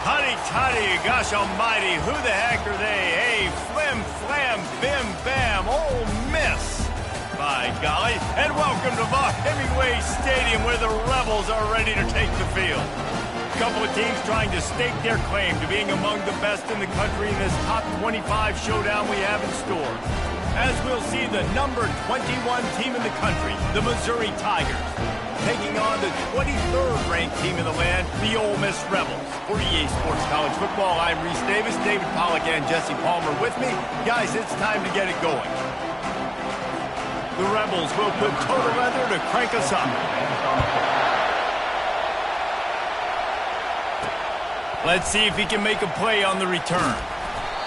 Huddy Tuddy, gosh almighty, who the heck are they? Hey, flim, flam, bim, bam, Ole Miss. By golly, and welcome to Vaught-Hemingway Stadium where the Rebels are ready to take the field. A couple of teams trying to stake their claim to being among the best in the country in this top 25 showdown we have in store. As we'll see the number 21 team in the country, the Missouri Tigers, taking on the 23rd ranked team in the land, the Ole Miss Rebels. For EA Sports College Football, I'm Reese Davis, David Pollack and Jesse Palmer with me. Guys, it's time to get it going. The Rebels will put total leather to crank us up. Let's see if he can make a play on the return.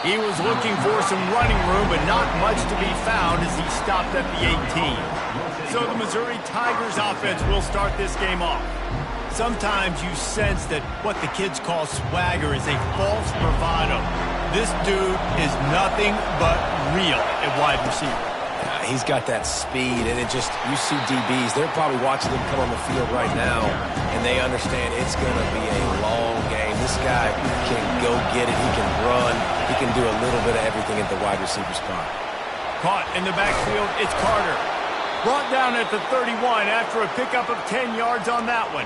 He was looking for some running room, but not much to be found as he stopped at the 18. So the Missouri Tigers offense will start this game off. Sometimes you sense that what the kids call swagger is a false bravado. This dude is nothing but real at wide receiver. He's got that speed, and you see DBs, they're probably watching him come on the field right now, and they understand it's going to be a long game. This guy can go get it, he can run, he can do a little bit of everything at the wide receiver spot. Caught in the backfield, it's Carter. Brought down at the 31 after a pickup of 10 yards on that one.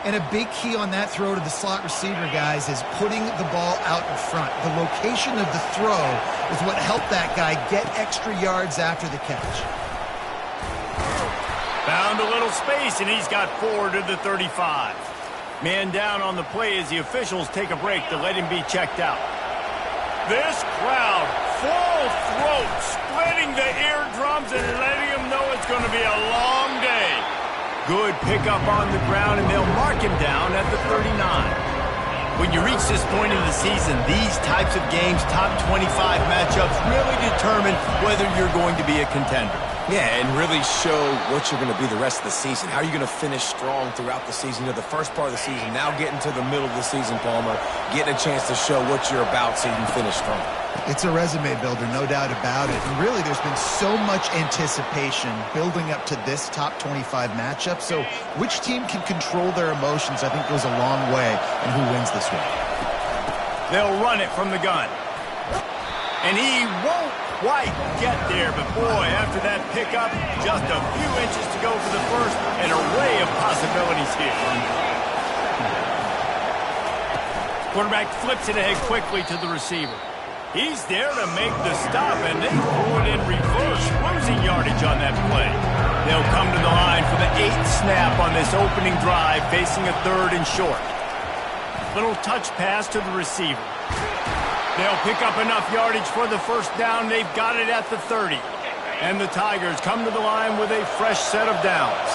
And a big key on that throw to the slot receiver, guys, is putting the ball out in front. The location of the throw is what helped that guy get extra yards after the catch. Found a little space, and he's got 4 to the 35. Man down on the play as the officials take a break to let him be checked out. This crowd, full throat, splitting the eardrums and letting them know it's going to be a long day. Good pickup on the ground, and they'll mark him down at the 39. When you reach this point in the season, these types of games, top 25 matchups, really determine whether you're going to be a contender. Yeah, and really show what you're going to be the rest of the season. How are you going to finish strong throughout the season? You know, the first part of the season, now getting to the middle of the season, Palmer, getting a chance to show what you're about so you can finish strong. It's a resume builder, no doubt about it. And really, there's been so much anticipation building up to this top 25 matchup. So which team can control their emotions, I think, goes a long way in who wins this one. They'll run it from the gun. And he won't quite get there, but boy, after that pickup, just a few inches to go for the first, an array of possibilities here. Quarterback flips it ahead quickly to the receiver. He's there to make the stop, and they throw it in reverse, losing yardage on that play. They'll come to the line for the 8th snap on this opening drive, facing a 3rd and short. Little touch pass to the receiver. They'll pick up enough yardage for the first down. They've got it at the 30. And the Tigers come to the line with a fresh set of downs.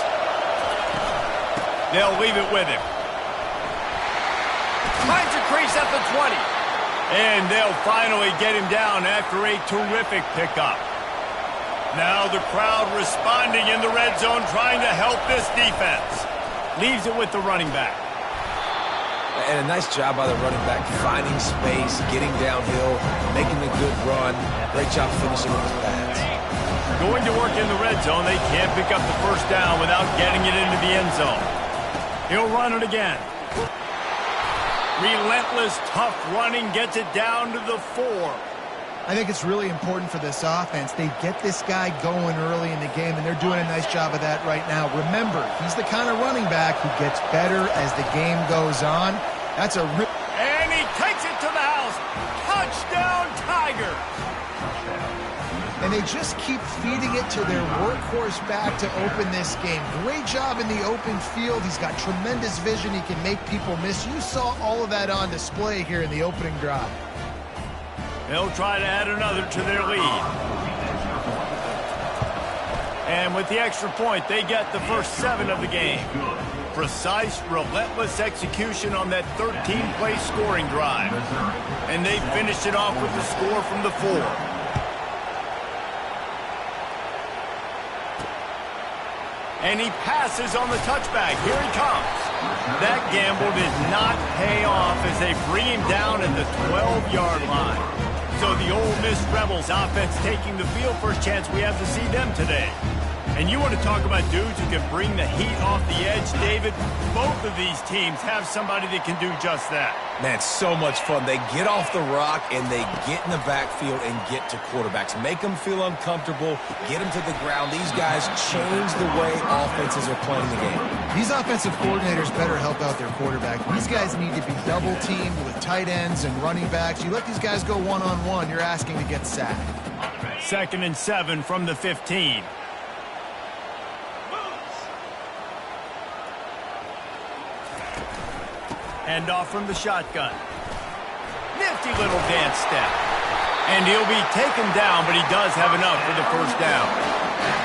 They'll leave it with him. Finds a crease at the 20. And they'll finally get him down after a terrific pickup. Now the crowd responding in the red zone, trying to help this defense. Leaves it with the running back. And a nice job by the running back, finding space, getting downhill, making a good run. Great job finishing with his pads. Going to work in the red zone, they can't pick up the first down without getting it into the end zone. He'll run it again. Relentless, tough running, gets it down to the 4. I think it's really important for this offense. They get this guy going early in the game, and they're doing a nice job of that right now. Remember, he's the kind of running back who gets better as the game goes on. That's a and he takes it to the house. Touchdown, Tiger. And they just keep feeding it to their workhorse back to open this game. Great job in the open field. He's got tremendous vision. He can make people miss. You saw all of that on display here in the opening drive. They'll try to add another to their lead. And with the extra point, they get the first 7 of the game. Precise, relentless execution on that 13-play scoring drive. And they finished it off with the score from the 4. And he passes on the touchback. Here he comes. That gamble did not pay off as they bring him down at the 12-yard line. So the Ole Miss Rebels offense taking the field. First chance we have to see them today. And you want to talk about dudes who can bring the heat off the edge, David? Both of these teams have somebody that can do just that. Man, it's so much fun. They get off the rock and they get in the backfield and get to quarterbacks. Make them feel uncomfortable, get them to the ground. These guys change the way offenses are playing the game. These offensive coordinators better help out their quarterback. These guys need to be double-teamed with tight ends and running backs. You let these guys go one-on-one, you're asking to get sacked. 2nd and 7 from the 15. Hand off from the shotgun. Nifty little dance step. And he'll be taken down, but he does have enough for the first down.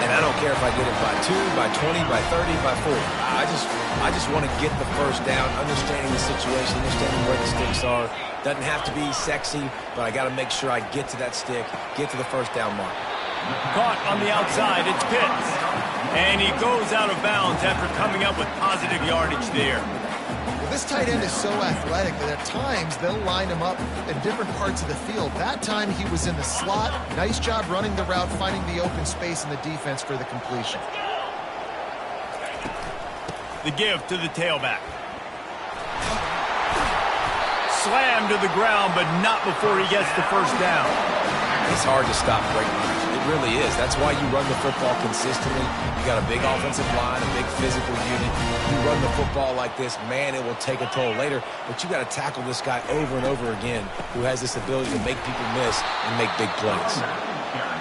And I don't care if I get it by 2, by 20, by 30, by 40. I just want to get the first down, understanding the situation, understanding where the sticks are. Doesn't have to be sexy, but I got to make sure I get to that stick, get to the first down mark. Caught on the outside, it's Pitts. And he goes out of bounds after coming up with positive yardage there. Well, this tight end is so athletic that at times they'll line him up in different parts of the field. That time he was in the slot. Nice job running the route, finding the open space in the defense for the completion. The give to the tailback. Slammed to the ground, but not before he gets the first down. It's hard to stop great runners. It really is. That's why you run the football consistently. You got a big offensive line, a big physical unit. You run the football like this, man, it will take a toll later. But you got to tackle this guy over and over again who has this ability to make people miss and make big plays.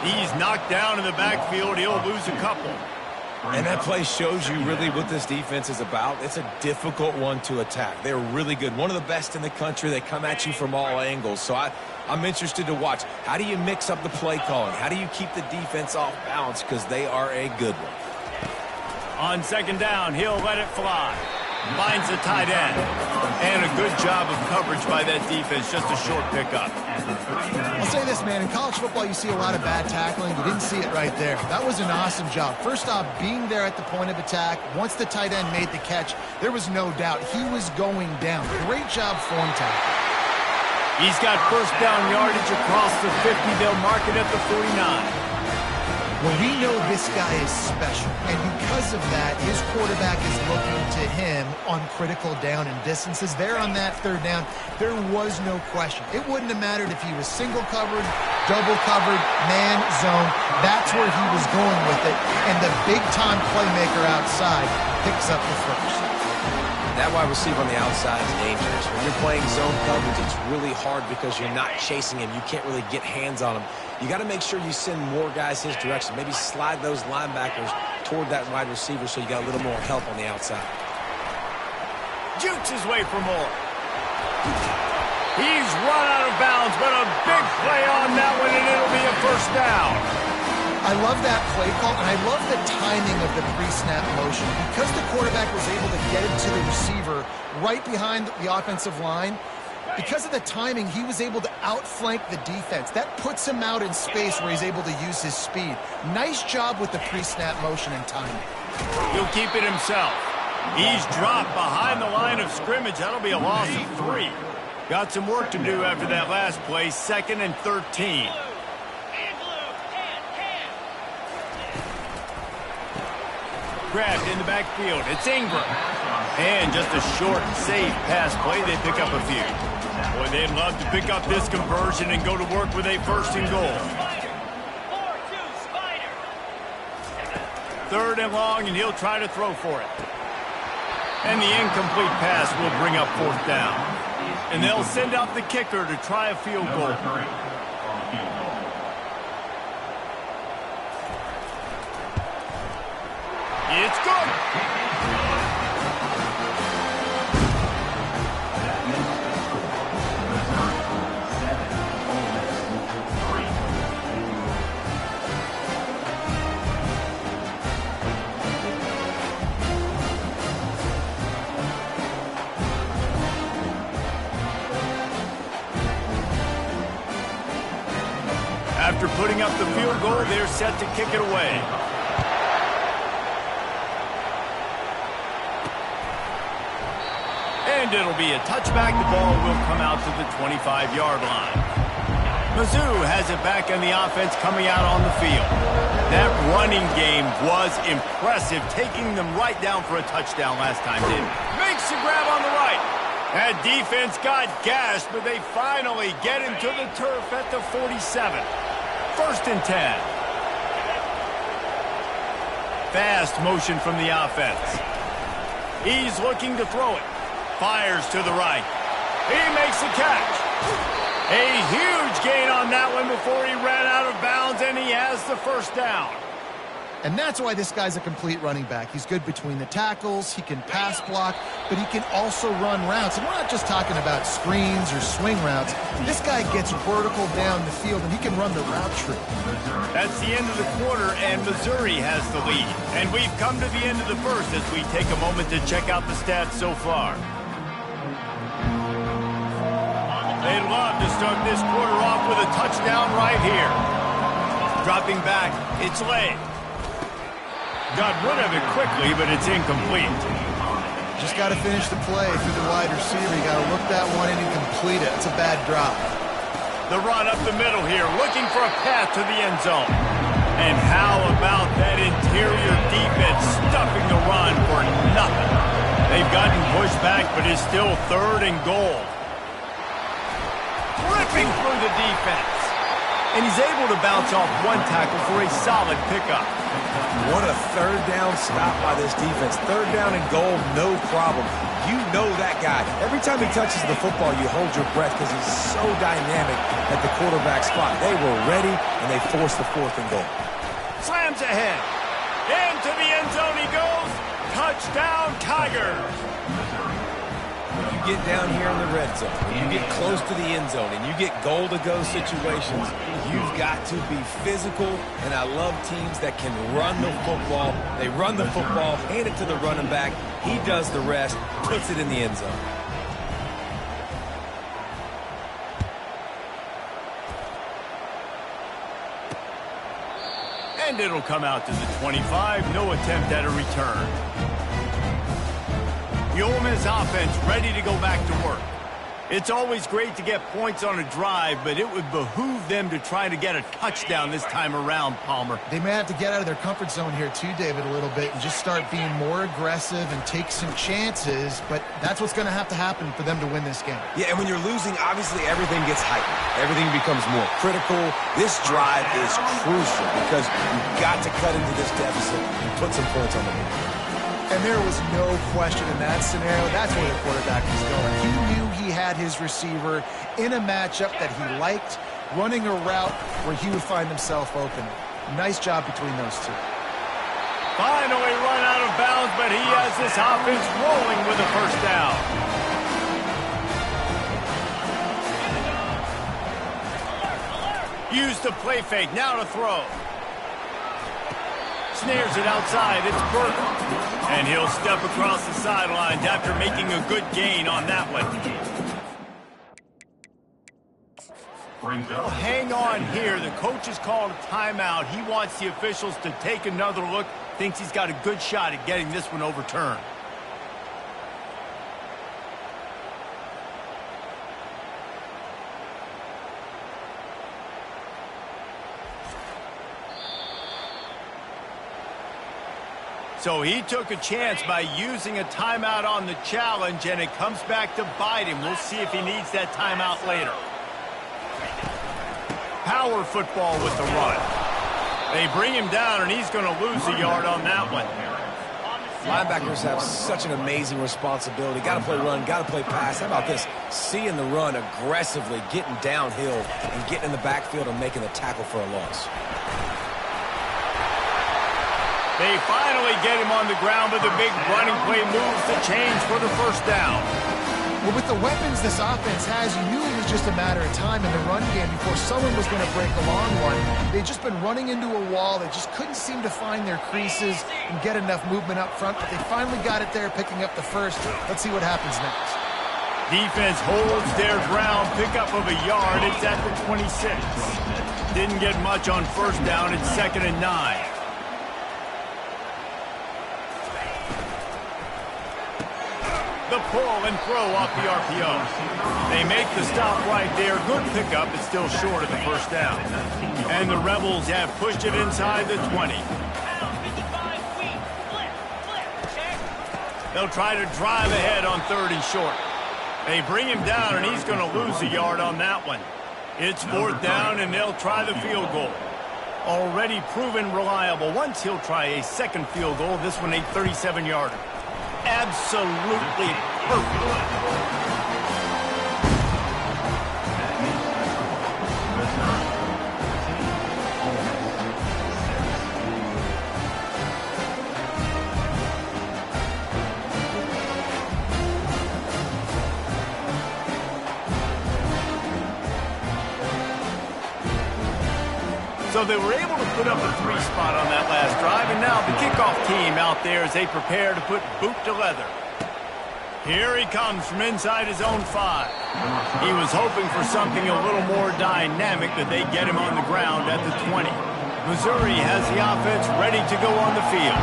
He's knocked down in the backfield. He'll lose a couple. And that play shows you really what this defense is about. It's a difficult one to attack. They're really good. One of the best in the country. They come at you from all angles. So I'm interested to watch. How do you mix up the play calling? How do you keep the defense off balance? Because they are a good one. On 2nd down, he'll let it fly. Finds the tight end. And a good job of coverage by that defense. Just a short pickup. I'll say this, man. In college football, you see a lot of bad tackling. You didn't see it right there. That was an awesome job. First off, being there at the point of attack. Once the tight end made the catch, there was no doubt he was going down. Great job form tackle. He's got first down yardage across the 50. They'll mark it at the 49. Well, we know this guy is special, and because of that, his quarterback is looking to him on critical down and distances. There on that 3rd down, there was no question. It wouldn't have mattered if he was single covered, double covered, man, zone. That's where he was going with it, and the big-time playmaker outside picks up the first. That wide receiver on the outside is dangerous. When you're playing zone coverage, it's really hard because you're not chasing him. You can't really get hands on him. You got to make sure you send more guys his direction. Maybe slide those linebackers toward that wide receiver so you got a little more help on the outside. Jukes his way for more. He's run out of bounds, but a big play on that one, and it'll be a first down. I love that play call, and I love the timing of the pre-snap motion. Because the quarterback was able to get it to the receiver right behind the offensive line, because of the timing, he was able to outflank the defense. That puts him out in space where he's able to use his speed. Nice job with the pre-snap motion and timing. He'll keep it himself. He's dropped behind the line of scrimmage. That'll be a loss of 3. Got some work to do after that last play. 2nd and 13. Grabbed in the backfield. It's Ingram. And just a short, safe pass play. They pick up a few. Boy, they'd love to pick up this conversion and go to work with a 1st and goal. 3rd and long, and he'll try to throw for it. And the incomplete pass will bring up 4th down. And they'll send out the kicker to try a field goal. It's good. After putting up the field goal, they're set to kick it away. And it'll be a touchback. The ball will come out to the 25-yard line. Mizzou has it back in the offense coming out on the field. That running game was impressive, taking them right down for a touchdown last time. Makes the grab on the right. That defense got gashed, but they finally get him to the turf at the 47. 1st and 10. Fast motion from the offense. He's looking to throw it. Fires to the right. He makes the catch. A huge gain on that one before he ran out of bounds, and he has the 1st down. And that's why this guy's a complete running back. He's good between the tackles, he can pass block, but he can also run routes. And we're not just talking about screens or swing routes. This guy gets vertical down the field, and he can run the route tree. That's the end of the quarter, and Missouri has the lead. And we've come to the end of the 1st as we take a moment to check out the stats so far. They'd love to start this quarter off with a touchdown right here. Dropping back, it's Lay. Got rid of it quickly, but it's incomplete. Just got to finish the play through the wide receiver. You got to look that one in and complete it. It's a bad drop. The run up the middle here, looking for a path to the end zone. And how about that interior defense stuffing the run for nothing? They've gotten pushed back, but it's still 3rd and goal. Ripping through the defense. And he's able to bounce off one tackle for a solid pickup. What a 3rd down stop by this defense. 3rd down and goal, no problem. You know that guy. Every time he touches the football, you hold your breath because he's so dynamic at the quarterback spot. They were ready, and they forced the 4th and goal. Slams ahead. Into the end zone he goes. Touchdown, Tigers. You get down here in the red zone, you get close to the end zone, and you get goal-to-go situations, you've got to be physical, and I love teams that can run the football. They run the football, hand it to the running back, he does the rest, puts it in the end zone. And it'll come out to the 25, no attempt at a return. The Ole Miss offense ready to go back to work. It's always great to get points on a drive, but it would behoove them to try to get a touchdown this time around, Palmer. They may have to get out of their comfort zone here too, David, a little bit and just start being more aggressive and take some chances, but that's what's going to happen for them to win this game. Yeah, and when you're losing, obviously everything gets heightened. Everything becomes more critical. This drive is crucial because you've got to cut into this deficit and put some points on the board. And there was no question in that scenario. That's where the quarterback was going. He knew he had his receiver in a matchup that he liked, running a route where he would find himself open. Nice job between those two. Finally run out of bounds, but he has this offense rolling with a 1st down. Use the play fake, now to throw. Snares it outside, it's Burke. And he'll step across the sidelines after making a good gain on that one. Well, hang on here. The coach has called a timeout. He wants the officials to take another look. Thinks he's got a good shot at getting this one overturned. So he took a chance by using a timeout on the challenge, and it comes back to bite him. We'll see if he needs that timeout later. Power football with the run. They bring him down, and he's going to lose a yard on that one. Linebackers have such an amazing responsibility. Got to play run, got to play pass. How about this? Seeing the run aggressively, getting downhill, and getting in the backfield and making the tackle for a loss. They finally get him on the ground, but the big running play moves the chains for the 1st down. Well, with the weapons this offense has, you knew it was just a matter of time in the run game before someone was going to break a long one. They'd just been running into a wall. They just couldn't seem to find their creases and get enough movement up front, but they finally got it there, picking up the 1st. Let's see what happens next. Defense holds their ground, pickup of a yard. It's at the 26. Didn't get much on 1st down. It's 2nd and 9. The pull and throw off the RPO. They make the stop right there. Good pickup, but still short of the 1st down. And the Rebels have pushed it inside the 20. They'll try to drive ahead on 3rd and short. They bring him down, and he's going to lose a yard on that one. It's 4th down, and they'll try the field goal. Already proven reliable. Once he'll try a second field goal, this one a 37-yarder. Absolutely perfect. So they were able to put up a 3 spot on that last drive, and now the kickoff team out there as they prepare to put boot to leather. Here he comes from inside his own 5. He was hoping for something a little more dynamic, that they get him on the ground at the 20. Missouri has the offense ready to go on the field.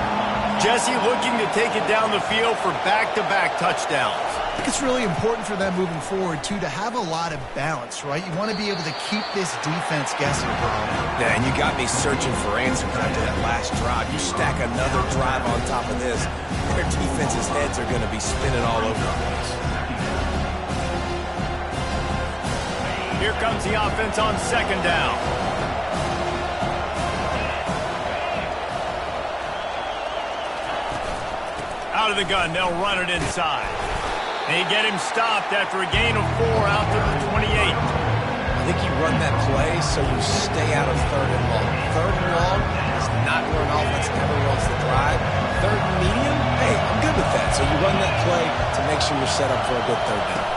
Jesse looking to take it down the field for back-to-back touchdowns. I think it's really important for them moving forward, too, to have a lot of balance, right? You want to be able to keep this defense guessing. Yeah, and you got me searching for answers after that last drive. You stack another drive on top of this, their defense's heads are going to be spinning all over the place. Here comes the offense on 2nd down. Out of the gun, they'll run it inside. They get him stopped after a gain of 4 out to the 28. I think you run that play so you stay out of 3rd and long. 3rd and long is not where an offense ever wants to drive. 3rd and medium, hey, I'm good with that. So you run that play to make sure you're set up for a good 3rd down.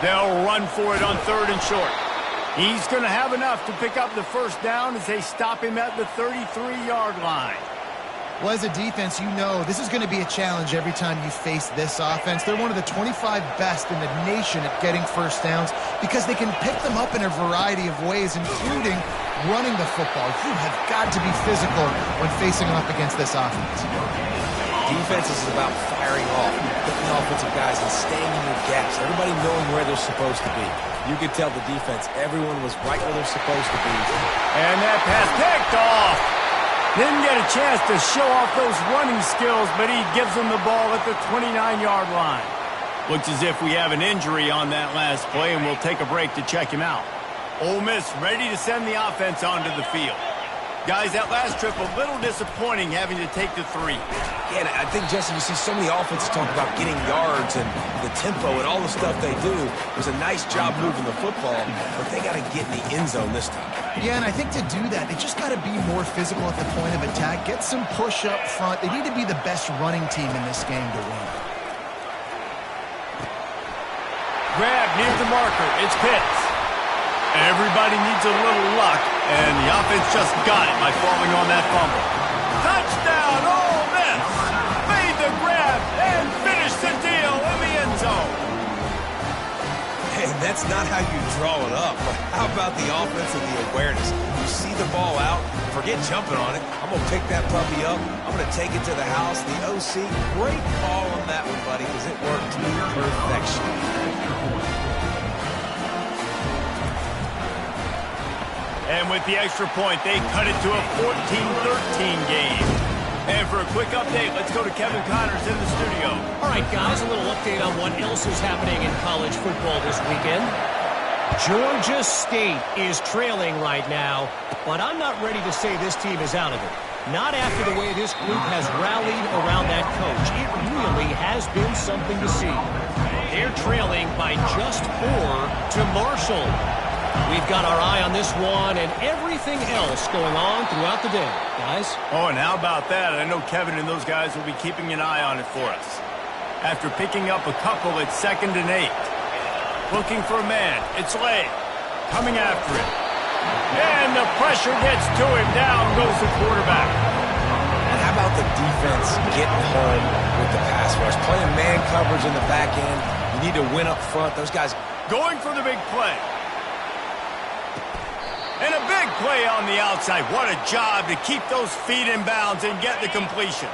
They'll run for it on 3rd and short. He's going to have enough to pick up the 1st down as they stop him at the 33-yard line. Well, as a defense, you know this is going to be a challenge every time you face this offense. They're one of the 25 best in the nation at getting 1st downs because they can pick them up in a variety of ways, including running the football. You have got to be physical when facing up against this offense. Defense is about firing off, putting offensive guys and staying in your gaps. Everybody knowing where they're supposed to be. You could tell the defense, everyone was right where they're supposed to be. And that pass picked off. Didn't get a chance to show off those running skills, but he gives them the ball at the 29-yard line. Looks as if we have an injury on that last play, and we'll take a break to check him out. Ole Miss ready to send the offense onto the field. Guys, that last trip a little disappointing having to take the 3. Yeah, and I think, Jesse, you see so many offenses talk about getting yards and the tempo and all the stuff they do. It was a nice job moving the football, but they got to get in the end zone this time. Yeah, and I think to do that, they just got to be more physical at the point of attack, get some push up front. They need to be the best running team in this game to win. Grab near the marker. It's Pitts. Everybody needs a little luck, and the offense just got it by falling on that fumble. Touchdown, Ole Miss! Made the grab and finished the deal in the end zone. And that's not how you draw it up, but how about the offense and the awareness? You see the ball out, forget jumping on it. I'm going to pick that puppy up. I'm going to take it to the house. The OC, great call on that one, buddy, because it worked to perfection. And with the extra point, they cut it to a 14-13 game. And for a quick update, let's go to Kevin Connors in the studio. All right, guys, a little update on what else is happening in college football this weekend. Georgia State is trailing right now, but I'm not ready to say this team is out of it. Not after the way this group has rallied around that coach. It really has been something to see. They're trailing by just 4 to Marshall. We've got our eye on this one and everything else going on throughout the day, guys. Oh, and how about that? I know Kevin and those guys will be keeping an eye on it for us. After picking up a couple at 2nd and 8. Looking for a man. It's Lay. Coming after him. And the pressure gets to him. Down goes the quarterback. And how about the defense getting home with the pass rush? Playing man coverage in the back end. You need to win up front. Those guys going for the big play. And a big play on the outside. What a job to keep those feet in bounds and get the completion.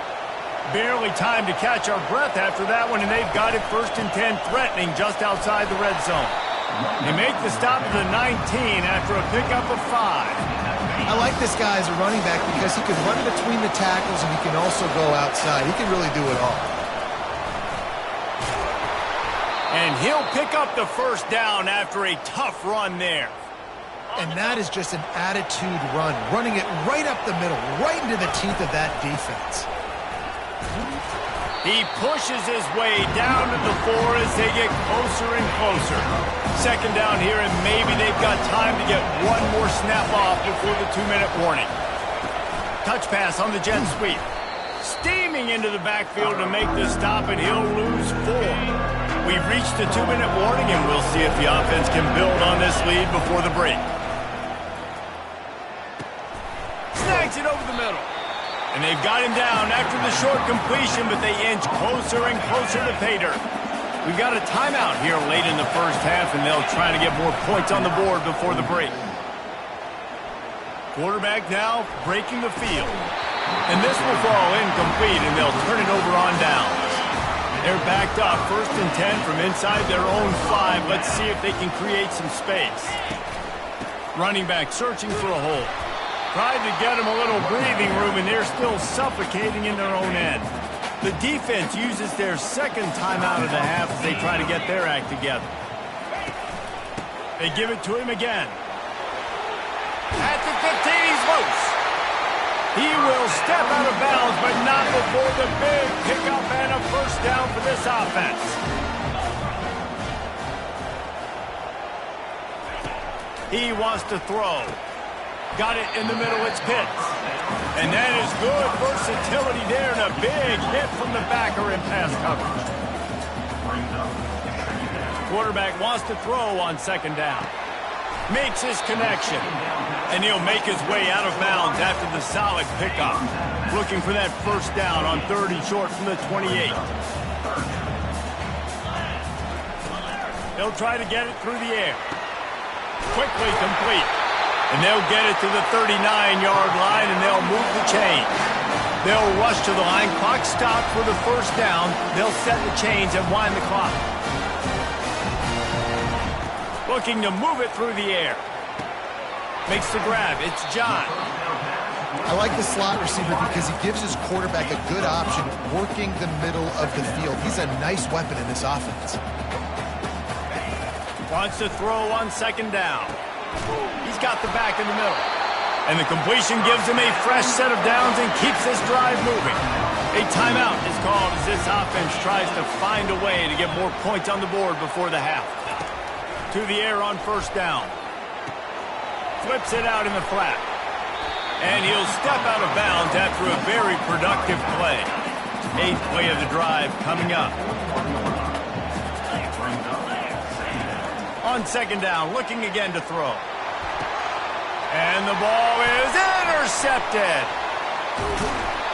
Barely time to catch our breath after that one, and they've got it 1st and 10, threatening just outside the red zone. They make the stop at the 19 after a pickup of 5. I like this guy as a running back because he can run between the tackles and he can also go outside. He can really do it all. And he'll pick up the first down after a tough run there. And that is just an attitude run, running it right up the middle, right into the teeth of that defense. He pushes his way down to the 4 as they get closer and closer. Second down here, and maybe they've got time to get one more snap off before the 2-minute warning. Touch pass on the jet sweep. Steaming into the backfield to make the stop, and he'll lose 4. We've reached the 2-minute warning, and we'll see if the offense can build on this lead before the break. Snags it over the middle. And they've got him down after the short completion, but they inch closer and closer to pay dirt. We've got a timeout here late in the first half, and they'll try to get more points on the board before the break. Quarterback now breaking the field. And this will fall incomplete, and they'll turn it over on downs. They're backed up, 1st and 10 from inside their own 5. Let's see if they can create some space. Running back searching for a hole. Tried to get them a little breathing room, and they're still suffocating in their own end. The defense uses their second timeout of the half as they try to get their act together. They give it to him again. At the 15, he's loose. He will step out of bounds, but not before the big pickup and a first down for this offense. He wants to throw. Got it in the middle, it's Pitts. And that is good versatility there, and a big hit from the backer in pass coverage. Quarterback wants to throw on second down. Makes his connection. And he'll make his way out of bounds after the solid pickup. Looking for that first down on 3rd and short from the 28. He'll try to get it through the air. Quickly complete. And they'll get it to the 39-yard line, and they'll move the chains. They'll rush to the line. Clock stopped for the first down. They'll set the chains and wind the clock. Looking to move it through the air. Makes the grab. It's John. I like the slot receiver because he gives his quarterback a good option working the middle of the field. He's a nice weapon in this offense. Wants to throw on second down. He's got the back in the middle. And the completion gives him a fresh set of downs and keeps this drive moving. A timeout is called as this offense tries to find a way to get more points on the board before the half. To the air on first down. Flips it out in the flat. And he'll step out of bounds after a very productive play. 8th play of the drive coming up. On second down, looking again to throw. And the ball is intercepted.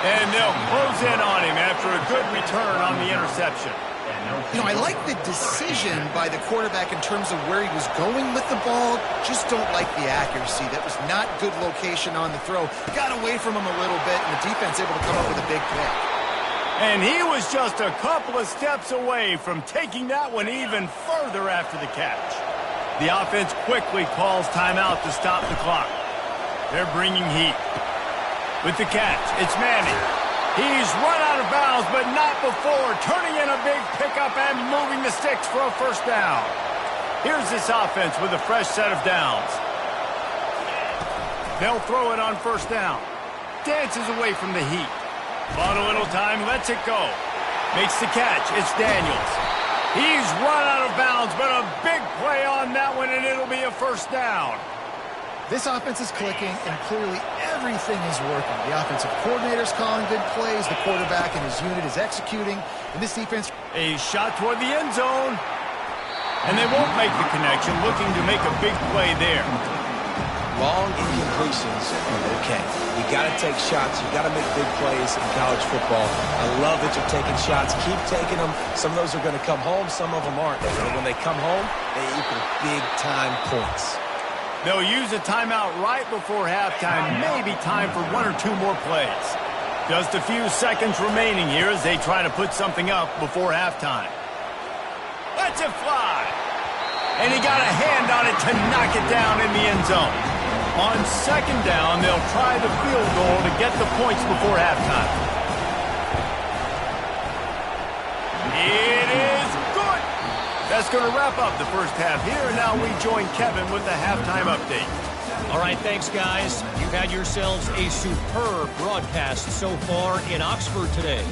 And they'll close in on him after a good return on the interception. You know, I like the decision by the quarterback in terms of where he was going with the ball. Just don't like the accuracy. That was not good location on the throw. Got away from him a little bit, and the defense able to come up with a big pick. And he was just a couple of steps away from taking that one even further after the catch. The offense quickly calls timeout to stop the clock. They're bringing heat. With the catch, it's Manning. He's run out of bounds, but not before turning in a big pickup and moving the sticks for a first down. Here's this offense with a fresh set of downs. They'll throw it on first down. Dances away from the heat. Bought a little time, lets it go. Makes the catch. It's Daniels. He's run out of bounds, but a big play on that one, and it'll be a first down. This offense is clicking, and clearly everything is working. The offensive coordinator's calling good plays. The quarterback and his unit is executing. And this defense... A shot toward the end zone. And they won't make the connection, looking to make a big play there. Long incompletions are okay. You got to take shots. You got to make big plays in college football. I love that you're taking shots. Keep taking them. Some of those are going to come home. Some of them aren't. And when they come home, they equal big-time points. They'll use a timeout right before halftime. Maybe time for 1 or 2 more plays. Just a few seconds remaining here as they try to put something up before halftime. Lets it fly. And he got a hand on it to knock it down in the end zone. On second down, they'll try the field goal to get the points before halftime. It is good. That's going to wrap up the first half here. And now we join Kevin with the halftime update. All right, thanks, guys. You've had yourselves a superb broadcast so far in Oxford today.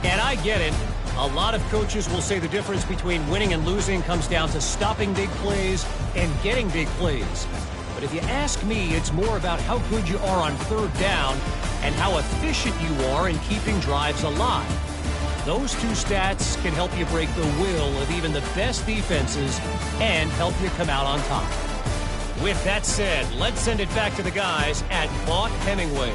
And I get it. A lot of coaches will say the difference between winning and losing comes down to stopping big plays and getting big plays. But if you ask me, it's more about how good you are on third down and how efficient you are in keeping drives alive. Those two stats can help you break the will of even the best defenses and help you come out on top. With that said, let's send it back to the guys at Vaught-Hemingway.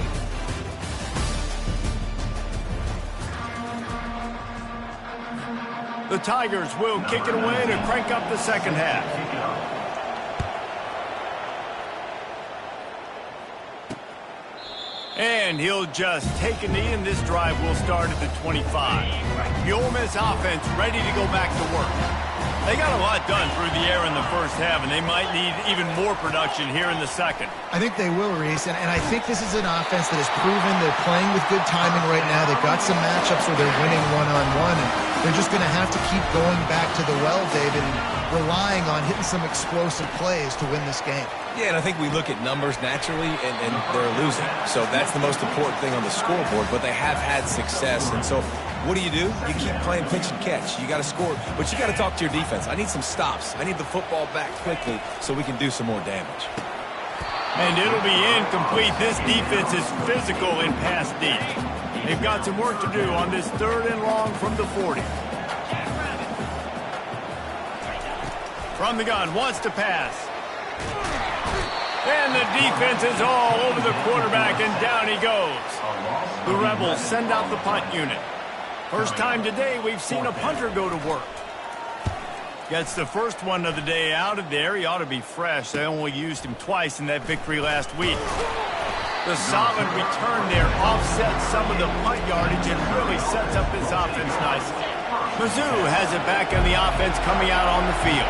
The Tigers will kick it away to crank up the second half. And he'll just take a knee, and this drive will start at the 25. The Ole Miss offense ready to go back to work. They got a lot done through the air in the first half, and they might need even more production here in the second. I think they will, Reese, and I think this is an offense that has proven they're playing with good timing right now. They've got some matchups where they're winning one-on-one, and they're just going to have to keep going back to the well, David, and relying on hitting some explosive plays to win this game. Yeah, and I think we look at numbers naturally, and they're losing. So that's the most important thing on the scoreboard, but they have had success. And so what do? You keep playing pitch and catch. You got to score, but you got to talk to your defense. I need some stops. I need the football back quickly so we can do some more damage. And it'll be incomplete. This defense is physical in pass deep. They've got some work to do on this third and long from the 40. From the gun, wants to pass. And the defense is all over the quarterback, and down he goes. The Rebels send out the punt unit. First time today we've seen a punter go to work. Gets the first one of the day out of there. He ought to be fresh. They only used him twice in that victory last week. The solid return there offsets some of the punt yardage and really sets up this offense nicely. Mizzou has it back in the offense coming out on the field.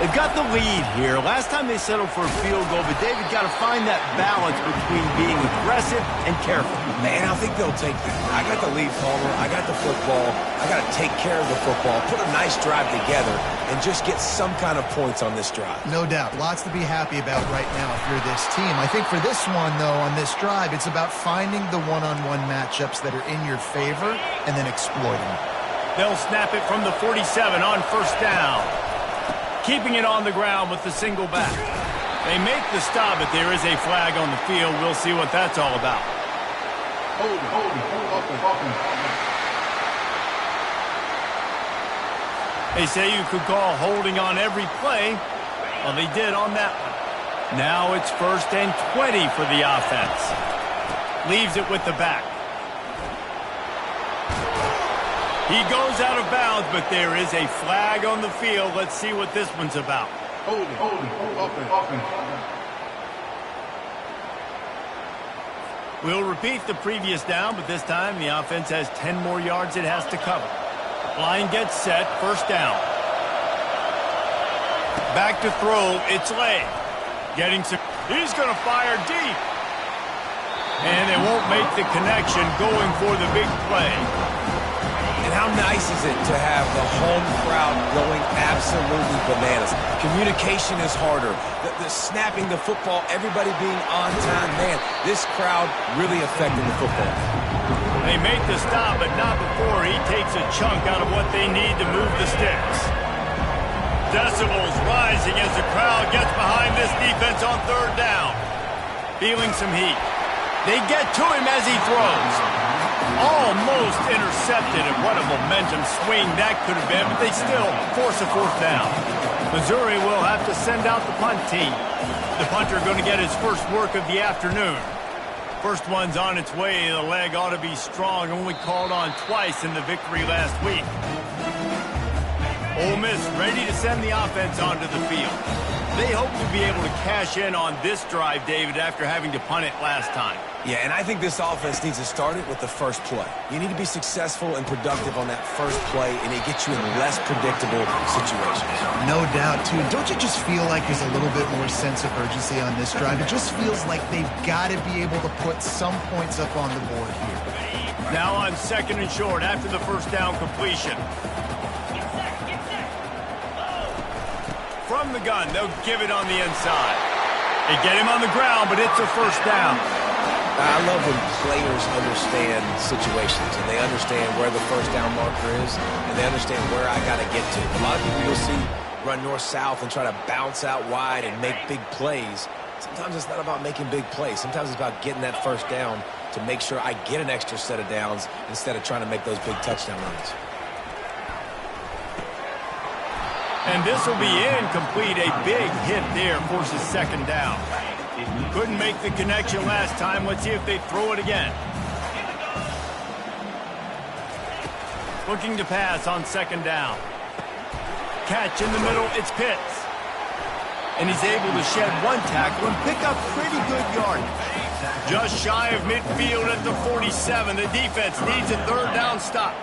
They've got the lead here. Last time they settled for a field goal, but David got to find that balance between being aggressive and careful. Man, I think they'll take that. I got the lead, Palmer. I got the football. I got to take care of the football, put a nice drive together, and just get some kind of points on this drive. No doubt. Lots to be happy about right now if you're this team. I think for this one, though, on this drive, it's about finding the one-on-one matchups that are in your favor and then exploiting them. They'll snap it from the 47 on first down. Keeping it on the ground with the single back. They make the stop, but there is a flag on the field. We'll see what that's all about. They say you could call holding on every play. Well, they did on that one. Now it's 1st and 20 for the offense. Leaves it with the back. He goes out of bounds, but there is a flag on the field. Let's see what this one's about. We'll repeat the previous down, but this time the offense has 10 more yards it has to cover. Line gets set, first down. Back to throw, it's Lay. He's going to fire deep. And they won't make the connection going for the big play. And how nice is it to have the home crowd going absolutely bananas? Communication is harder. The snapping the football, everybody being on time. Man, this crowd really affecting the football. They make the stop, but not before he takes a chunk out of what they need to move the sticks. Decibels rising as the crowd gets behind this defense on third down. Feeling some heat. They get to him as he throws. Almost intercepted, and what a momentum swing that could have been, but they still force a fourth down. Missouri will have to send out the punt team. The punter going to get his first work of the afternoon. First one's on its way. The leg ought to be strong, only called on twice in the victory last week. Ole Miss ready to send the offense onto the field. They hope to be able to cash in on this drive, David, after having to punt it last time. Yeah, and I think this offense needs to start it with the first play. You need to be successful and productive on that first play, and it gets you in less predictable situations. No doubt, too. Don't you just feel like there's a little bit more sense of urgency on this drive? It just feels like they've got to be able to put some points up on the board here. Now on 2nd and short after the first down completion. From the gun, they'll give it on the inside. They get him on the ground, but it's a first down. I love when players understand situations and they understand where the first down marker is and they understand where I got to get to. A lot of people you'll see run north-south and try to bounce out wide and make big plays. Sometimes it's not about making big plays. Sometimes it's about getting that first down to make sure I get an extra set of downs instead of trying to make those big touchdown runs. And this will be incomplete. A big hit there forces second down. Couldn't make the connection last time. Let's see if they throw it again. Looking to pass on second down. Catch in the middle. It's Pitts. And he's able to shed one tackle and pick up pretty good yardage. Just shy of midfield at the 47. The defense needs a third down stop.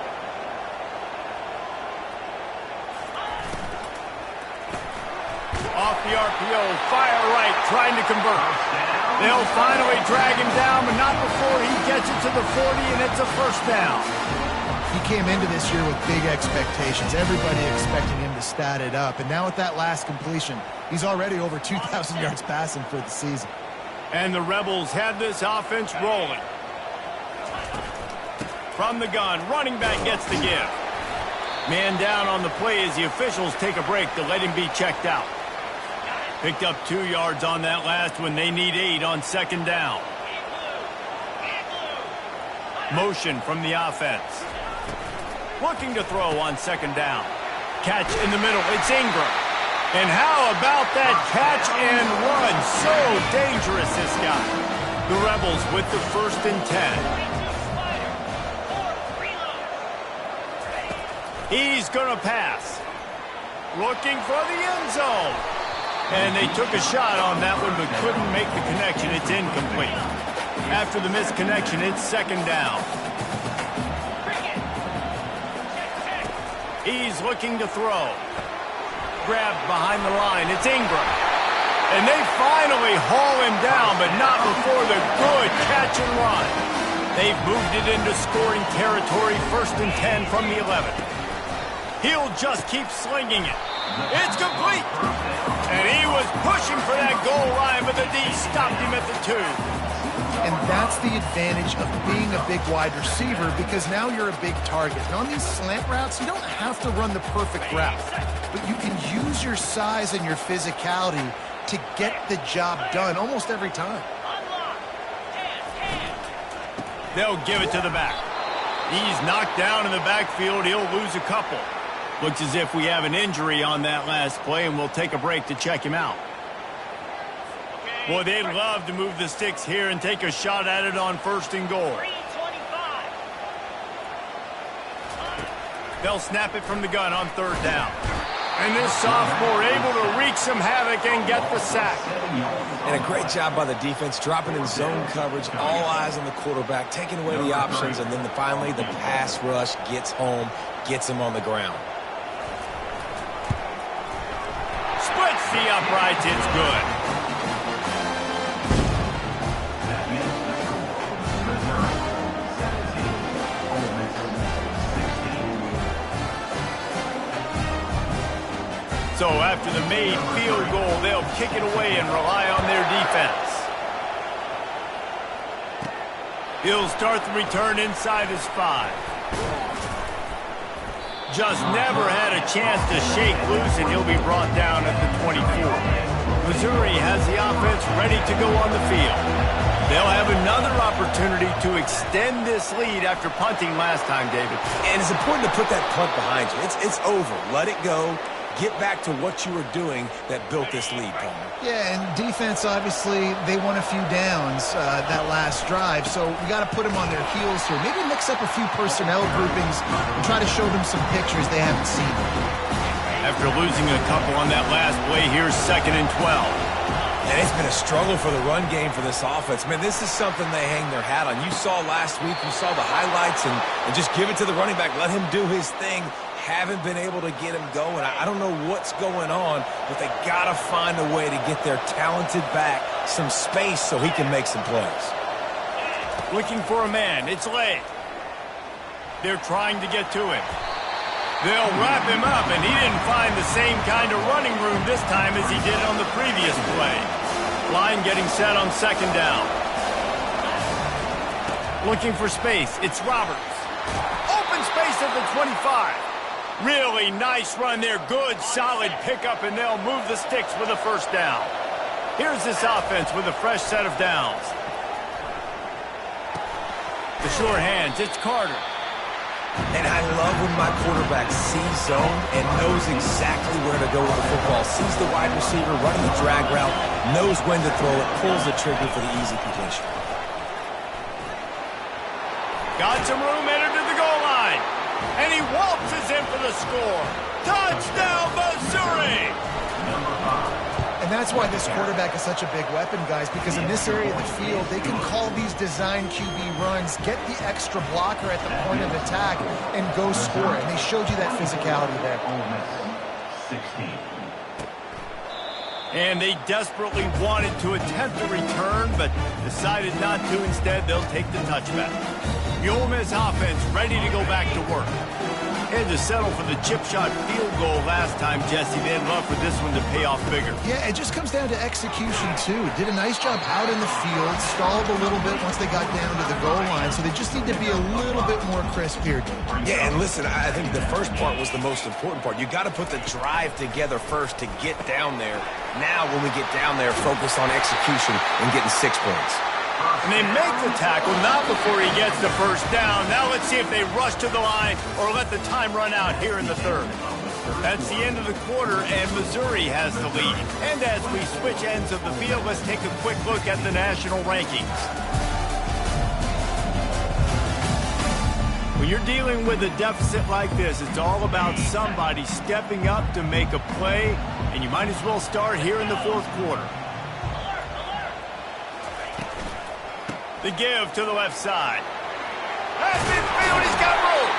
Off the RPO, fire right, trying to convert. They'll finally drag him down, but not before he gets it to the 40, and it's a first down. He came into this year with big expectations. Everybody expecting him to stat it up. And now with that last completion, he's already over 2,000 yards passing for the season. And the Rebels have this offense rolling. From the gun, running back gets the give. Man down on the play as the officials take a break to let him be checked out. Picked up 2 yards on that last one. They need 8 on second down. Motion from the offense. Looking to throw on second down. Catch in the middle. It's Ingram. And how about that catch and run? So dangerous, this guy. The Rebels with the 1st and 10. He's going to pass. Looking for the end zone. And they took a shot on that one, but couldn't make the connection. It's incomplete. After the missed connection, it's second down. He's looking to throw. Grabbed behind the line. It's Ingram. And they finally haul him down, but not before the good catch and run. They've moved it into scoring territory. 1st and 10 from the 11. He'll just keep slinging it. It's complete. And he was pushing for that goal line, but the D stopped him at the 2. And that's the advantage of being a big wide receiver, because now you're a big target. And on these slant routes, you don't have to run the perfect route, but you can use your size and your physicality to get the job done almost every time. They'll give it to the back. He's knocked down in the backfield. He'll lose a couple. Looks as if we have an injury on that last play, and we'll take a break to check him out. Boy, they'd love to move the sticks here and take a shot at it on 1st and goal. They'll snap it from the gun on 3rd down. And this sophomore able to wreak some havoc and get the sack. And a great job by the defense, dropping in zone coverage, all eyes on the quarterback, taking away the options, and then finally the pass rush gets home, gets him on the ground. Splits the uprights, it's good. So after the made field goal, they'll kick it away and rely on their defense. He'll start the return inside his 5. Just never had a chance to shake loose, and he'll be brought down at the 24. Missouri has the offense ready to go on the field. They'll have another opportunity to extend this lead after punting last time, David. And it's important to put that punt behind you. It's over. Let it go. Get back to what you were doing that built this lead, Palmer. Yeah, and defense, obviously, they won a few downs that last drive, so we got to put them on their heels here. Maybe mix up a few personnel groupings and try to show them some pictures they haven't seen. After losing a couple on that last play, here's 2nd and 12. And it's been a struggle for the run game for this offense. Man, this is something they hang their hat on. You saw last week, you saw the highlights, and just give it to the running back. Let him do his thing. Haven't been able to get him going. I don't know what's going on, but they got to find a way to get their talented back some space so he can make some plays. Looking for a man. It's Lay. They're trying to get to him. They'll wrap him up, and he didn't find the same kind of running room this time as he did on the previous play. Line getting set on second down. Looking for space. It's Roberts. Open space at the 25. Really nice run there. Good, solid pickup, and they'll move the sticks with a first down. Here's this offense with a fresh set of downs. The short hands. It's Carter. And I love when my quarterback sees zone and knows exactly where to go with the football. Sees the wide receiver running the drag route, knows when to throw it, pulls the trigger for the easy completion. Got some room, entered to the goal line. And he waltzes in for the score. Touchdown, Missouri! And that's why this quarterback is such a big weapon, guys, because in this area of the field, they can call these design QB runs, get the extra blocker at the point of attack, and go score. And they showed you that physicality there. 16. And they desperately wanted to attempt a return, but decided not to. Instead, they'll take the touchback. The Ole Miss offense ready to go back to work. Had to settle for the chip shot field goal last time, Jesse. They'd love for this one to pay off bigger. Yeah, it just comes down to execution, too. Did a nice job out in the field, stalled a little bit once they got down to the goal line, so they just need to be a little bit more crisp here. Yeah, and listen, I think the first part was the most important part. You got to put the drive together first to get down there. Now, when we get down there, focus on execution and getting 6 points. And they make the tackle, not before he gets the first down. Now let's see if they rush to the line or let the time run out here in the third. That's the end of the quarter, and Missouri has the lead. And as we switch ends of the field, let's take a quick look at the national rankings. When you're dealing with a deficit like this, it's all about somebody stepping up to make a play, and you might as well start here in the fourth quarter. The give to the left side. That's midfield, he's got room.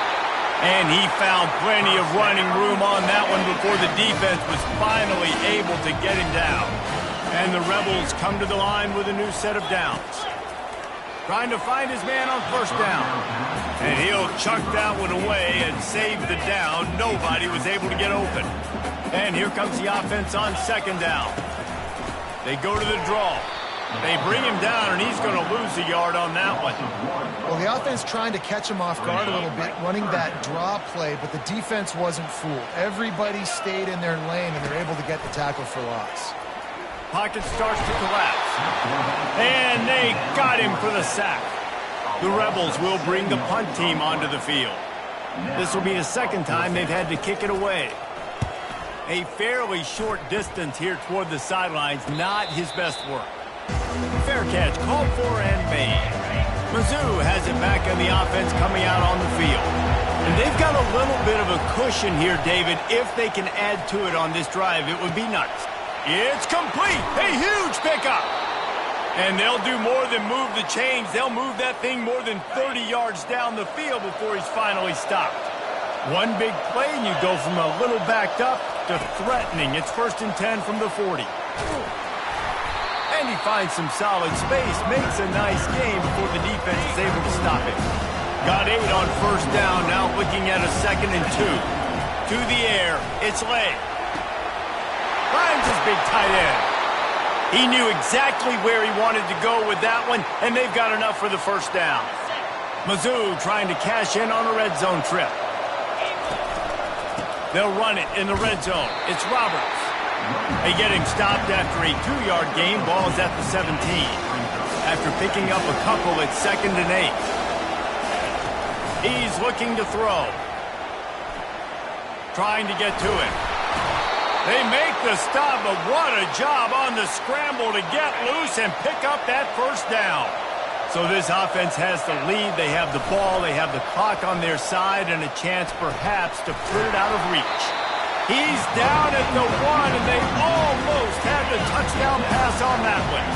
And he found plenty of running room on that one before the defense was finally able to get him down. And the Rebels come to the line with a new set of downs. Trying to find his man on first down. And he'll chuck that one away and save the down. Nobody was able to get open. And here comes the offense on second down. They go to the draw. They bring him down, and he's going to lose a yard on that one. Well, the offense trying to catch him off guard a little bit, running that draw play, but the defense wasn't fooled. Everybody stayed in their lane, and they're able to get the tackle for loss. Pocket starts to collapse. And they got him for the sack. The Rebels will bring the punt team onto the field. This will be the second time they've had to kick it away. A fairly short distance here toward the sidelines, not his best work. Fair catch, called for and made. Mizzou has it back on the offense coming out on the field. And they've got a little bit of a cushion here, David. If they can add to it on this drive, it would be nice. It's complete. A huge pickup. And they'll do more than move the chains. They'll move that thing more than 30 yards down the field before he's finally stopped. One big play, and you go from a little backed up to threatening. It's 1st and 10 from the 40. And he finds some solid space, makes a nice game before the defense is able to stop it. Got 8 on first down, now looking at a 2nd and 2. To the air, it's Lay. Finds his big tight end. He knew exactly where he wanted to go with that one, and they've got enough for the first down. Mizzou trying to cash in on a red zone trip. They'll run it in the red zone. It's Roberts. They get him stopped after a 2-yard gain. Ball is at the 17. After picking up a couple, it's 2nd and 8. He's looking to throw. Trying to get to it. They make the stop, but what a job on the scramble to get loose and pick up that first down. So this offense has the lead. They have the ball. They have the clock on their side and a chance perhaps to put it out of reach. He's down at the 1, and they almost had the touchdown pass on that one.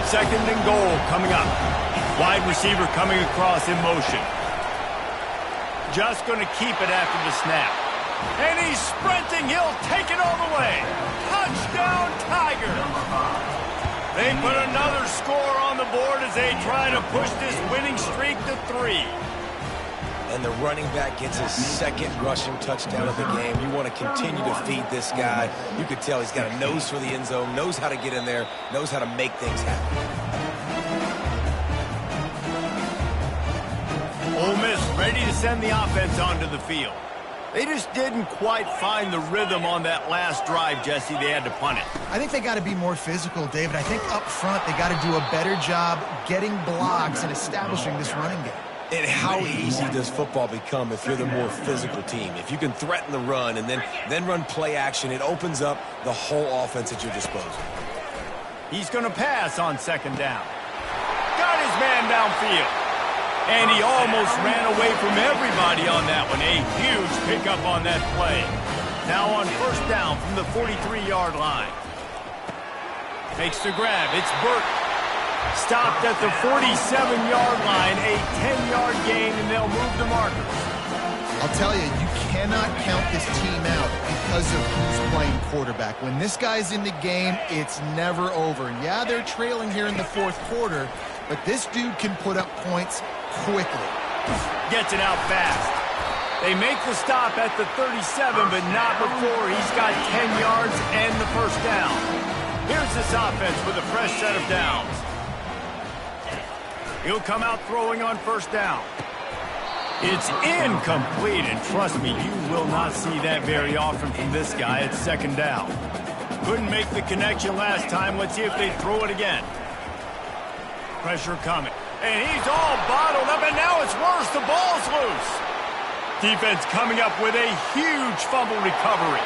2nd and goal coming up. Wide receiver coming across in motion. Just going to keep it after the snap. And he's sprinting. He'll take it all the way. Touchdown, Tiger. They put another score on the board as they try to push this winning streak to 3. and the running back gets his second rushing touchdown of the game. You want to continue to feed this guy. You could tell he's got a nose for the end zone, knows how to get in there, knows how to make things happen. Ole Miss ready to send the offense onto the field. They just didn't quite find the rhythm on that last drive, Jesse. They had to punt it. I think they got to be more physical, David. I think up front they got to do a better job getting blocks and establishing this running game. And how easy does football become if you're the more physical team? If you can threaten the run and then run play action, it opens up the whole offense at your disposal. He's going to pass on second down. Got his man downfield. And he almost ran away from everybody on that one. A huge pickup on that play. Now on first down from the 43-yard line. Makes the grab. It's Burton. Stopped at the 47-yard line. A 10-yard gain, and they'll move the markers. I'll tell you, you cannot count this team out because of who's playing quarterback. When this guy's in the game, it's never over. Yeah, they're trailing here in the fourth quarter, but this dude can put up points quickly. Gets it out fast. They make the stop at the 37, but not before he's got 10 yards and the first down. Here's this offense with a fresh set of downs. He'll come out throwing on first down. It's incomplete, and trust me, you will not see that very often from this guy at second down. Couldn't make the connection last time. Let's see if they throw it again. Pressure coming. And he's all bottled up, and now it's worse. The ball's loose. Defense coming up with a huge fumble recovery.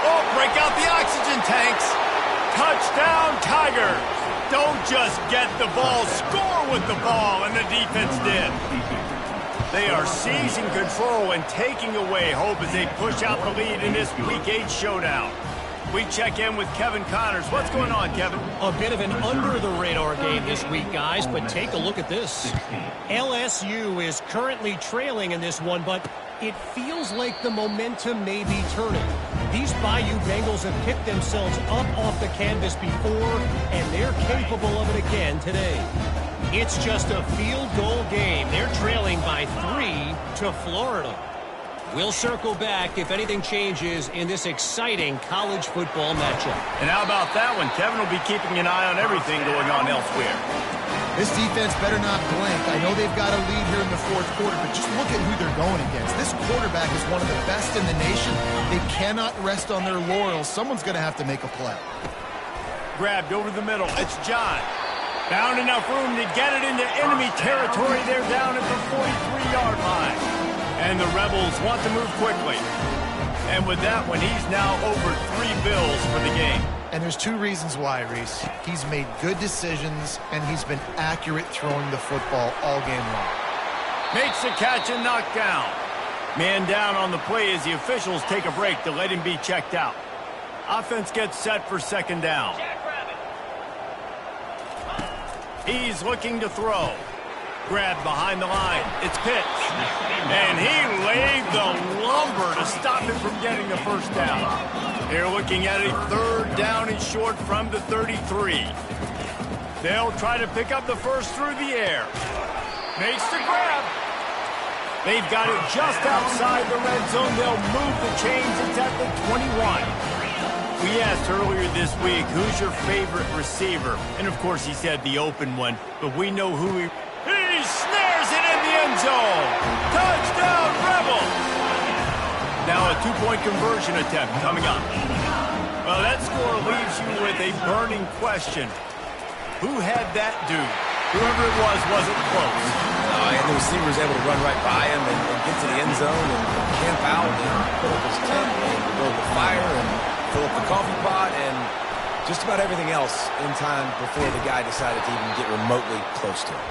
Oh, break out the oxygen tanks. Touchdown, Tigers. Don't just get the ball, score with the ball, and the defense did. They are seizing control and taking away hope as they push out the lead in this Week 8 showdown. We check in with Kevin Connors. What's going on, Kevin? A bit of an under-the-radar game this week, guys, but take a look at this. LSU is currently trailing in this one, but it feels like the momentum may be turning. These Bayou Bengals have picked themselves up off the canvas before, and they're capable of it again today. It's just a field goal game. They're trailing by 3 to Florida. We'll circle back if anything changes in this exciting college football matchup. And how about that one? Kevin will be keeping an eye on everything going on elsewhere. This defense better not blink. I know they've got a lead here in the fourth quarter, but just look at who they're going against. This quarterback is one of the best in the nation. They cannot rest on their laurels. Someone's going to have to make a play. Grabbed over the middle. It's John. Found enough room to get it into enemy territory. They're down at the 43-yard line. And the Rebels want to move quickly. And with that one, he's now over 3 bills for the game. And there's 2 reasons why, Reese. He's made good decisions, and he's been accurate throwing the football all game long. Makes the catch and knocked down. Man down on the play as the officials take a break to let him be checked out. Offense gets set for second down. He's looking to throw. Grabbed behind the line. It's pitched. And he laid the lumber to stop him from getting the first down. They're looking at a third down and short from the 33. They'll try to pick up the first through the air. Makes the grab. They've got it just outside the red zone. They'll move the chains. It's at the 21. We asked earlier this week, who's your favorite receiver? And, of course, he said the open one. But we know who he snares it in the end zone. Touchdown, Rebels. Now a 2-point conversion attempt coming up. Well, that score leaves you with a burning question. Who had that dude? Whoever it was wasn't close. And the receiver was able to run right by him and get to the end zone and camp out and put up his tent and build the fire and fill up the coffee pot and just about everything else in time before the guy decided to even get remotely close to him.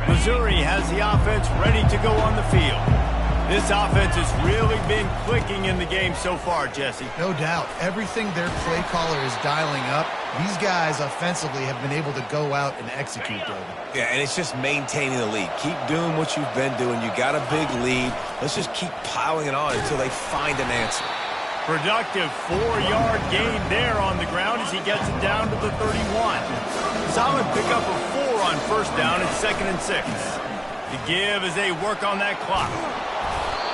Missouri has the offense ready to go on the field. This offense has really been clicking in the game so far, Jesse. No doubt. Everything their play caller is dialing up, these guys offensively have been able to go out and execute, David. Yeah, and it's just maintaining the lead. Keep doing what you've been doing. You got a big lead. Let's just keep piling it on until they find an answer. Productive 4-yard gain there on the ground as he gets it down to the 31. Solid pickup of 4 on first down. It's 2nd and 6. The give as they work on that clock.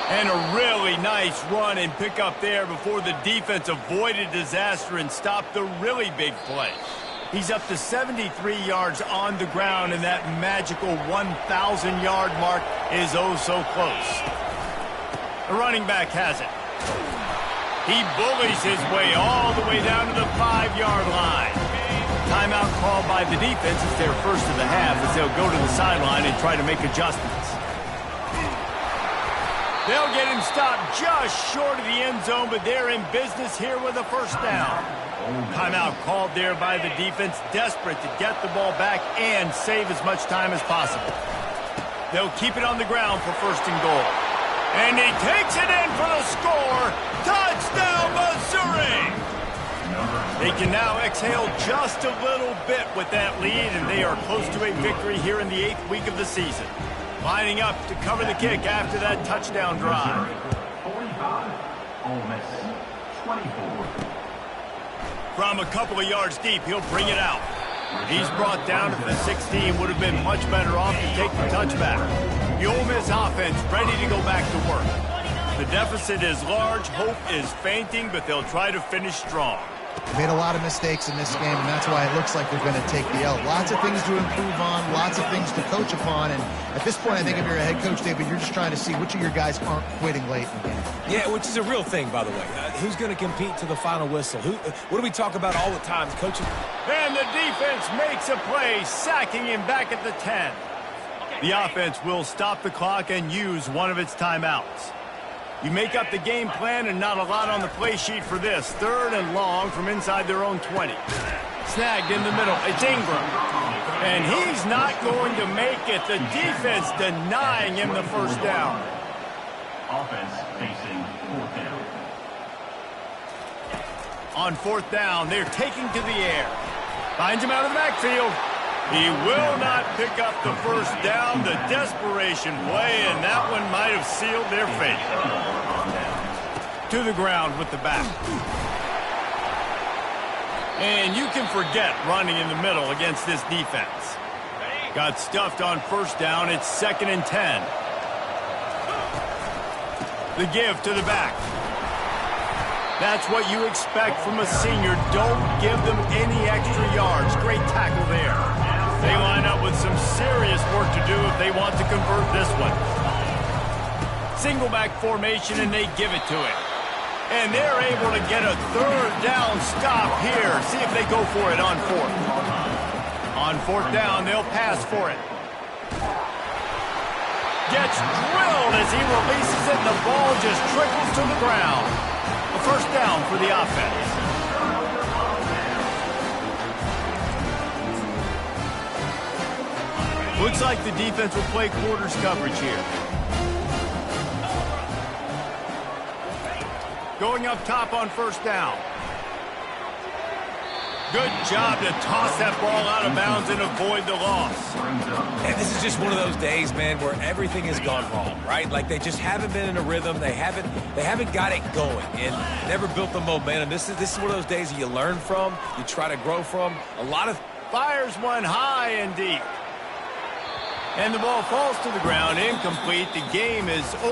And a really nice run and pick up there before the defense avoided disaster and stopped the really big play. He's up to 73 yards on the ground, and that magical 1,000-yard mark is oh so close. The running back has it. He bullies his way all the way down to the 5-yard line. Timeout called by the defense. It's their first of the half as they'll go to the sideline and try to make adjustments. They'll get him stopped just short of the end zone, but they're in business here with a first down. Timeout called there by the defense, desperate to get the ball back and save as much time as possible. They'll keep it on the ground for first and goal. And he takes it in for the score. Touchdown, Missouri! They can now exhale just a little bit with that lead, and they are close to a victory here in the 8th week of the season. Lining up to cover the kick after that touchdown drive. 45, Ole Miss, 24. From a couple of yards deep, he'll bring it out. He's brought down to the 16. Would have been much better off to take the touchback. The Ole Miss offense ready to go back to work. The deficit is large. Hope is fainting, but they'll try to finish strong. They made a lot of mistakes in this game, and that's why it looks like they're going to take the L. Lots of things to improve on, lots of things to coach upon, and at this point, I think if you're a head coach, David, you're just trying to see which of your guys aren't quitting late in the game. Yeah, which is a real thing, by the way. Who's going to compete to the final whistle? What do we talk about all the time? Coaching. And the defense makes a play, sacking him back at the 10. The offense will stop the clock and use one of its timeouts. You make up the game plan and not a lot on the play sheet for this. 3rd and long from inside their own 20. Snagged in the middle. It's Ingram. And he's not going to make it. The defense denying him the first down. Offense facing 4th down. On 4th down, they're taking to the air. Finds him out of the backfield. He will not pick up the first down. The desperation play, and that one might have sealed their fate. To the ground with the back. And you can forget running in the middle against this defense. Got stuffed on first down. It's 2nd and 10. The give to the back. That's what you expect from a senior. Don't give them any extra yards. Great tackle there. They line up with some serious work to do if they want to convert this one. Single back formation, and they give it to him. And they're able to get a 3rd down stop here. See if they go for it on 4th. On 4th down, they'll pass for it. Gets drilled as he releases it, and the ball just trickles to the ground. A first down for the offense. Looks like the defense will play quarters coverage here. Going up top on first down. Good job to toss that ball out of bounds and avoid the loss. And this is just one of those days, man, where everything has gone wrong, right? Like they just haven't been in a rhythm. They haven't got it going and never built the momentum. This is one of those days you learn from, you try to grow from. A lot of fires one high and deep. And the ball falls to the ground, incomplete. The game is over.